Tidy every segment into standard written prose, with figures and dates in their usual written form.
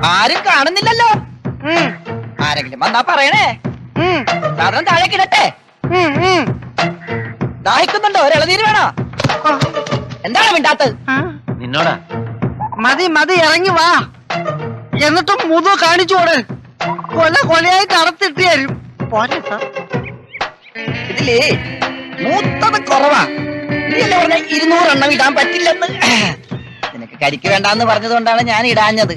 ആരും കാണുന്നില്ലല്ലോ. ആരെങ്കിലും വന്നാ പറയണേ. സാധനം താഴേക്ക് ഇടട്ടെ. ദാഹിക്കുന്നുണ്ടോ? ഒരിളനീര് വേണോ? എന്താണ് മിണ്ടാത്തത്? നിന്നോടാ. മതി മതി, ഇറങ്ങി വാ. എന്നിട്ടും മുതു കാണിച്ചോട്. കൊലയായിട്ട് അടത്തിട്ട് തരും. പോരെ സാർ, ഇതിലേ മൂത്തത് കുറവാ. നീയല്ലേ പറഞ്ഞ 200 എണ്ണം ഇടാൻ പറ്റില്ലെന്ന്. നിനക്ക് കരിക്ക് വേണ്ടാന്ന് പറഞ്ഞതുകൊണ്ടാണ് ഞാൻ ഇടാഞ്ഞത്.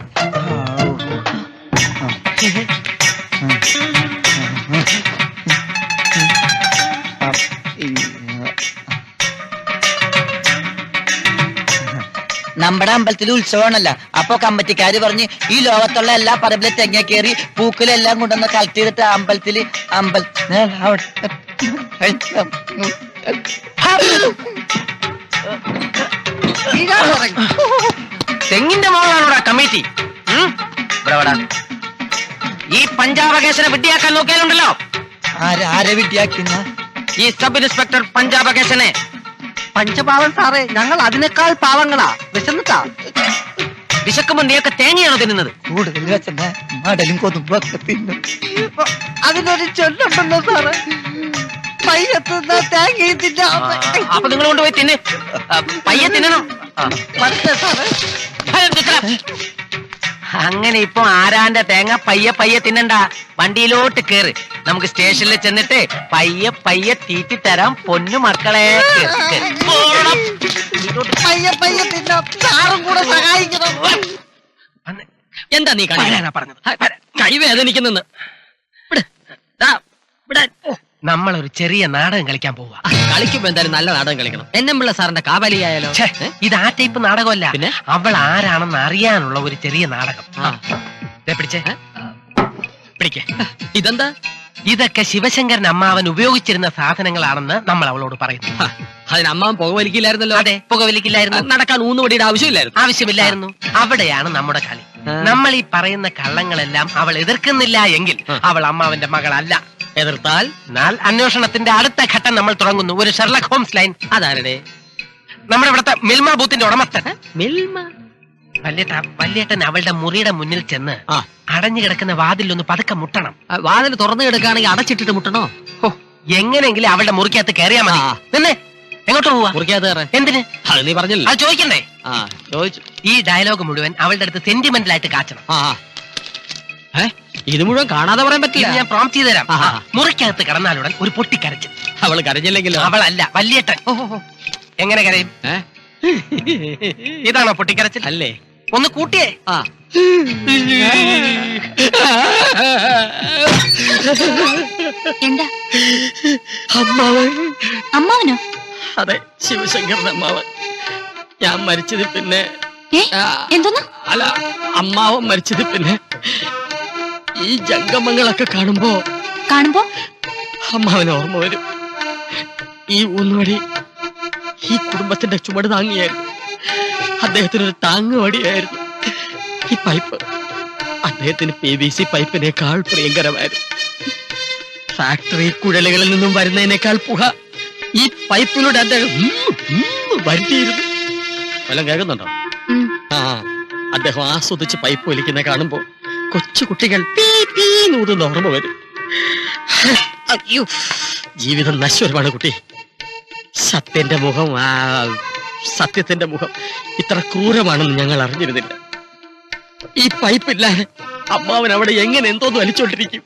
നമ്മുടെ അമ്പലത്തിൽ ഉത്സവമാണല്ലോ. അപ്പൊ കമ്മിറ്റിക്കാര് പറഞ്ഞ് ഈ ലോകത്തുള്ള എല്ലാ പറമ്പിലെ തെങ്ങ കയറി പൂക്കലെല്ലാം കൊണ്ടുവന്ന് കളക്ട് ചെയ്തിട്ട് അമ്പലത്തില് തെങ്ങിന്റെ മോളാണോടാ കമ്മിറ്റി? ഈ പഞ്ചാബകേശനെ വിഡ്ഢിയാക്കാൻ നോക്കിയാലുണ്ടല്ലോ. ആരെ വിഡ്ഢിയാക്കുന്ന? ഈ സബ് ഇൻസ്പെക്ടർ പഞ്ചാബകേശനെ. പഞ്ചപാവൻ സാറേ, ഞങ്ങൾ അതിനേക്കാൾ പാവങ്ങളാ. വിശന്നിട്ടാ. വിശക്കുമ്പോ നീയൊക്കെ തേങ്ങയാണോ തിന്നുന്നത്? കൂടുതൽ വെച്ചെന്നെ മടലും കൊതുമ്പൊക്കെ തിന്നും. അതിനൊരു ചൊല്ലുണ്ടല്ലോ സാറേ, പയ്യത്തുന്ന തേങ്ങയും തിന്നാം. അപ്പൊ നിങ്ങൾ കൊണ്ടുപോയി തിന്നെ. പയ്യെ തിന്നണം. സാറേ, അങ്ങനെ ഇപ്പൊ ആരാന്റെ തേങ്ങ പയ്യെ തിന്നണ്ട. വണ്ടിയിലോട്ട് കേറ്. നമുക്ക് സ്റ്റേഷനിൽ ചെന്നിട്ട് പയ്യെ തീറ്റി തരാം പൊന്നു മക്കളെ. പയ്യെ തിന്നാം. സാറും കൂടെ സഹായിക്കണം. എന്താ നീ പറഞ്ഞത്? കൈ വേദനിക്കുന്നെന്ന്. നമ്മളൊരു ചെറിയ നാടകം കളിക്കാൻ പോവാ. കളിക്കുമ്പോ എന്തായാലും നല്ല നാടകം കളിക്കണം. എന്നമ്പിള്ള സാറിന്റെ കാബലിയായാലോ? ഇത് ആ ടൈപ്പ് നാടകമല്ല. പിന്നെ അവൾ ആരാണെന്ന് അറിയാനുള്ള ഒരു ചെറിയ നാടകം. പിടിച്ചേ, പിടിക്കേ. ഇതെന്താ? ഇതൊക്കെ ശിവശങ്കരൻ അമ്മാവൻ ഉപയോഗിച്ചിരുന്ന സാധനങ്ങളാണെന്ന് നമ്മൾ അവളോട് പറയുന്നു. അതിന് അമ്മാവൻ പുകവലിക്കില്ലായിരുന്നല്ലോ. അതെ, പുകവലിക്കില്ലായിരുന്നു. നടക്കാൻ ഊന്നുവടിയുടെ ആവശ്യമില്ലായിരുന്നു. അവിടെയാണ് നമ്മുടെ കളി. നമ്മൾ ഈ പറയുന്ന കള്ളങ്ങളെല്ലാം അവൾ എതിർക്കുന്നില്ല എങ്കിൽ അവൾ അമ്മാവന്റെ മകളല്ല. എതിർത്താൽ അന്വേഷണത്തിന്റെ അടുത്ത ഘട്ടം നമ്മൾ തുടങ്ങുന്നു. ഒരു ഷെർലക് ഹോംസ് ലൈൻ. അതാരുടെ? നമ്മുടെ ഇവിടുത്തെ മിൽമ ബൂത്തിന്റെ ഉടമസ്ഥൻ. മിൽമ? വല്യേട്ടൻ അവളുടെ മുറിയുടെ മുന്നിൽ ചെന്ന് അടഞ്ഞു കിടക്കുന്ന വാതിലൊന്ന് പതുക്കെ മുട്ടണം. വാതിൽ തുറന്നു കിടക്കുകയാണെങ്കിൽ അടച്ചിട്ടിട്ട് മുട്ടണോ? എങ്ങനെയെങ്കിലും അവളുടെ മുറിക്കകത്ത് കയറിയാ മതി. നിന്നെ എങ്ങോട്ട് പോവാ? മുറിക്കകത്ത് കയറാൻ. എന്തിന്? അത് നീ പറഞ്ഞില്ല. അത് ചോദിക്കണ്ടേ? ചോദിച്ചു. ഈ ഡയലോഗ് മുഴുവൻ അവളുടെ അടുത്ത് സെന്റിമെന്റൽ ആയിട്ട് കാച്ചണം. ഇത് മുഴുവൻ കാണാതെ പറയാൻ പറ്റില്ല. ഞാൻ പ്രോംപ്റ്റ് ചെയ്ത് തരാം. മുറിക്കകത്ത് കടന്നാലുടൻ ഒരു പൊട്ടിക്കരച്ചിൽ. അവള് കരഞ്ഞില്ലെങ്കിലോ? അവളല്ല, വല്യേട്ടൻ. എങ്ങനെ കരയും? ഇതാണോ പൊട്ടിക്കരച്ചിൽ? അല്ലേ? ഒന്ന് കൂട്ടിയേ. എന്താ അമ്മാവനോ? അതെ, ശിവശങ്കരൻ അമ്മാവൻ. ഞാൻ മരിച്ചത് പിന്നെ എന്തോന്ന്? അല്ല, അമ്മാവൻ മരിച്ചത് പിന്നെ ഈ ജംഗമങ്ങളൊക്കെ കാണുമ്പോ അമ്മാവന് ഓർമ്മ വരും. ഈ ഊന്നുവടി ഈ കുടുംബത്തിന്റെ ചുമട് താങ്ങിയായിരുന്നു. അദ്ദേഹത്തിനൊരു താങ്ങുവടിയായിരുന്നു. ഈ പൈപ്പ് അദ്ദേഹത്തിന് PVC പൈപ്പിനേക്കാൾ പ്രിയങ്കരമായിരുന്നു. ഫാക്ടറി കുഴലുകളിൽ നിന്നും വരുന്നതിനേക്കാൾ പുക ഈ പൈപ്പിലൂടെ അദ്ദേഹം വരുത്തിയിരുന്നു. വല്ലതും കേൾക്കുന്നുണ്ടോ? അദ്ദേഹം ആസ്വദിച്ച് പൈപ്പ് വലിക്കുന്ന കാണുമ്പോ കൊച്ചു കുട്ടികൾ നൂതുന്ന ഓർമ്മ വരും. അയ്യോ, ജീവിതം നശ്വരമാണ് കുട്ടി. സത്യത്തിന്റെ മുഖം ഇത്ര ക്രൂരമാണെന്ന് ഞങ്ങൾ അറിഞ്ഞിരുന്നില്ല. ഈ പൈപ്പില്ലാതെ അമ്മാവൻ അവിടെ എങ്ങനെ എന്തോന്ന് വലിച്ചോണ്ടിരിക്കും.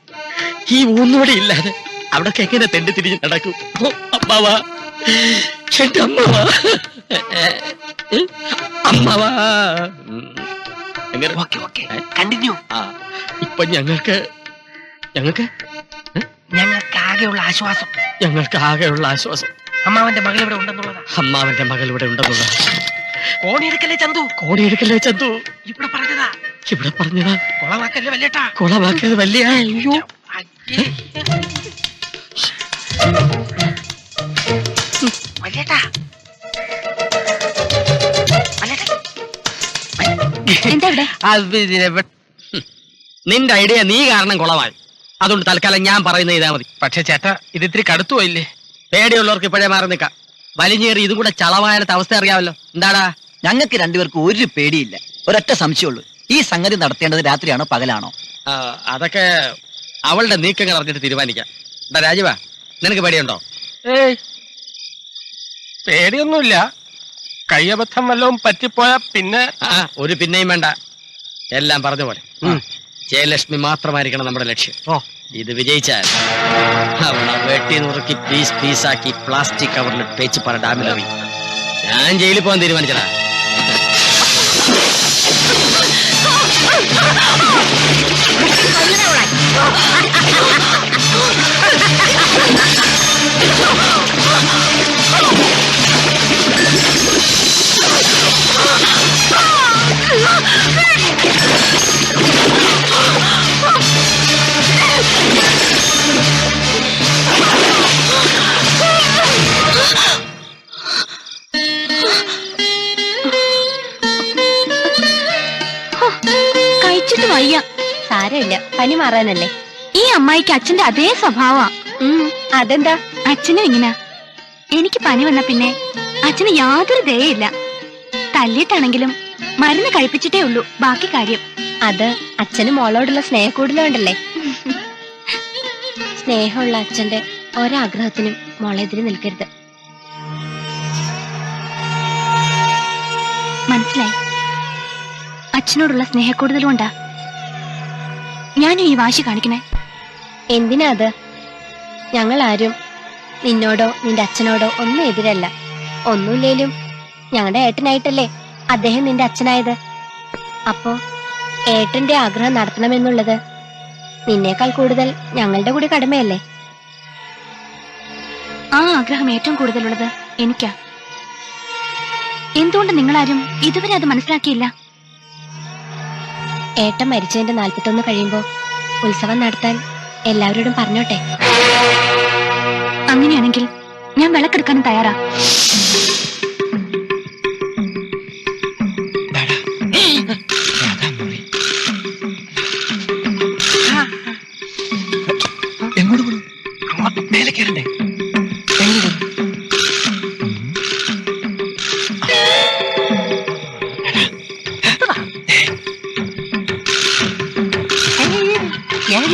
ഈ ഊന്നുവടി ഇല്ലാതെ അവിടൊക്കെ എങ്ങനെ തെണ്ടി തിരിഞ്ഞ് നടക്കും. അമ്മാവാ, എന്റെ അമ്മാവാ, അമ്മാവാ. കണ്ടിന്യൂ. ഇപ്പൊ ഞങ്ങൾക്ക് ആകെയുള്ള ആശ്വാസം അമ്മാവന്റെ മകൾ ഇവിടെ ഉണ്ടെന്നുള്ളതാ. കോണിയെടുക്കല്ലേ ചന്തു? ഇവിടെ പറഞ്ഞതാ. കൊളവാക്കല്ലേ വല്യേട്ടാ. കൊളവാക്കിയത് വലിയ. അയ്യോ, വല്യേട്ടാ. നിന്റെ ഐഡിയ നീ കാരണം കുളമായി. അതുകൊണ്ട് തൽക്കാലം ഞാൻ പറയുന്നത് ഇതാ മതി. പക്ഷെ ചേട്ടാ, ഇത് ഇത്തിരി കടുത്തുപോയില്ലേ? പേടിയുള്ളവർക്ക് ഇപ്പോഴേ മാറി നിൽക്കാം. വലിഞ്ഞേറി ഇതും കൂടെ ചളവായാലത്തെ അവസ്ഥ അറിയാമല്ലോ. എന്താടാ? ഞങ്ങൾക്ക് രണ്ടുപേർക്കും ഒരു പേടിയില്ല. ഒരൊറ്റ സംശയമുള്ളൂ, ഈ സംഗതി നടത്തേണ്ടത് രാത്രിയാണോ പകലാണോ? അതൊക്കെ അവളുടെ നീക്കങ്ങൾ അറിഞ്ഞിട്ട് തീരുമാനിക്കാം. രാജീവ, നിനക്ക് പേടിയുണ്ടോ? ഏയ്, പേടിയൊന്നുമില്ല. കയ്യബദ്ധം വല്ലതും പറ്റിപ്പോയാ പിന്നെ ഒരു പിന്നെയും വേണ്ട, എല്ലാം പറഞ്ഞ പോലെ. ജയലക്ഷ്മി മാത്രമായിരിക്കണം നമ്മുടെ ലക്ഷ്യം. ഇത് വിജയിച്ചാൽ അവളെ വെട്ടി നുറുക്കി പീസ് പീസാക്കി പ്ലാസ്റ്റിക് കവറിൽ പേച്ച് പറ ഡാമിലറി. ഞാൻ ജയിലിൽ പോകാൻ തീരുമാനിച്ചടാ. കഴിച്ചിട്ട് വയ്യ. സാരമില്ല, പനി മാറാനല്ലേ. ഈ അമ്മായിക്ക് അച്ഛന്റെ അതേ സ്വഭാവമാ. അതെന്താ? അച്ഛനും ഇങ്ങനെ. എനിക്ക് പനി വന്ന പിന്നെ അച്ഛന് യാതൊരു ദയയില്ല. തല്ലിയിട്ടാണെങ്കിലും മരുന്ന് കഴിപ്പിച്ചിട്ടേ ഉള്ളൂ ബാക്കി കാര്യം. അത് അച്ഛന് മോളോടുള്ള സ്നേഹക്കൂടുതലുണ്ടല്ലേ. സ്നേഹമുള്ള അച്ഛന്റെ ഒരാഗ്രഹത്തിനും മോളെതിരെ നിൽക്കരുത്. മനസ്സിലായി. അച്ഛനോടുള്ള സ്നേഹക്കൂടുതലുകൊണ്ടാ ഞാനും ഈ വാശി കാണിക്കണേ. എന്തിനാ അത്? ഞങ്ങൾ ആരും നിന്നോടോ നിന്റെ അച്ഛനോടോ ഒന്നും എതിരല്ല. ഒന്നുമില്ലേലും ഞങ്ങളുടെ ഏട്ടനായിട്ടല്ലേ അദ്ദേഹം നിന്റെ അച്ഛനായത്. അപ്പോ ഏട്ടന്റെ ആഗ്രഹം നടത്തണമെന്നുള്ളത് നിന്നേക്കാൾ കൂടുതൽ ഞങ്ങളുടെ കൂടി കടമയല്ലേ. ആ ആഗ്രഹം ഏറ്റവും കൂടുതലുള്ളത് എനിക്കാ. എന്തുകൊണ്ട് നിങ്ങളാരും ഇതുവരെ അത് മനസ്സിലാക്കിയില്ല? ഏട്ടൻ മരിച്ചതിന്റെ 41 കഴിയുമ്പോ ഉത്സവം നടത്താൻ എല്ലാവരോടും പറഞ്ഞോട്ടെ. അങ്ങനെയാണെങ്കിൽ ഞാൻ വിളക്കെടുക്കാനും തയ്യാറാ. എങ്ങോട്ട് പോണു? അങ്ങോട്ട് മേലെ കയറണ്ടേ? ഞാൻ